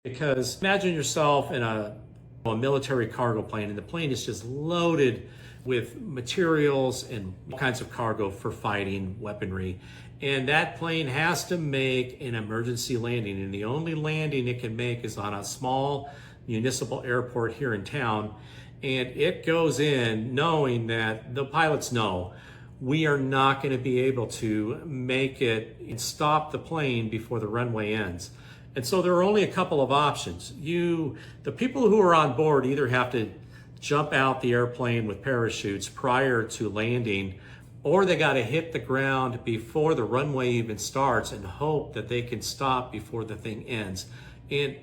Because imagine yourself in a military cargo plane, and the plane is just loaded with materials and all kinds of cargo for fighting weaponry. And that plane has to make an emergency landing, and the only landing it can make is on a small municipal airport here in town. And it goes in knowing that the pilots know we are not going to be able to make it and stop the plane before the runway ends. And so there are only a couple of options. The people who are on board either have to jump out the airplane with parachutes prior to landing, or they got to hit the ground before the runway even starts and hope that they can stop before the thing ends. And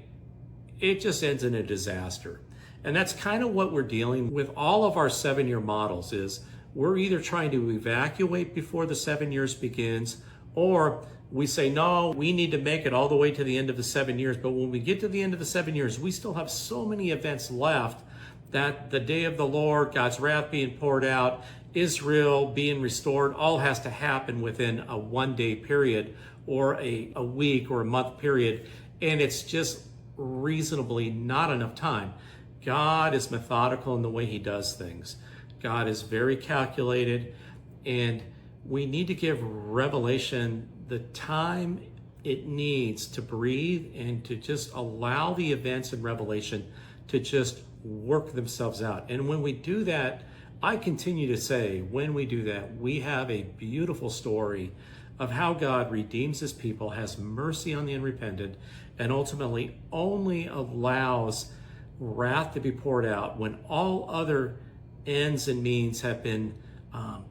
it just ends in a disaster. And that's kind of what we're dealing with all of our 7-year models is we're either trying to evacuate before the 7 years begins, or we say, no, we need to make it all the way to the end of the 7 years. But when we get to the end of the 7 years, we still have so many events left that the day of the Lord, God's wrath being poured out, Israel being restored, all has to happen within a 1-day period or a week or a month period. And it's just reasonably not enough time. God is methodical in the way he does things. God is very calculated, and we need to give Revelation the time it needs to breathe and to just allow the events in Revelation to just work themselves out. And when we do that, I continue to say, when we do that, we have a beautiful story of how God redeems his people, has mercy on the unrepentant, and ultimately only allows wrath to be poured out when all other ends and means have been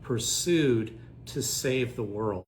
pursued to save the world.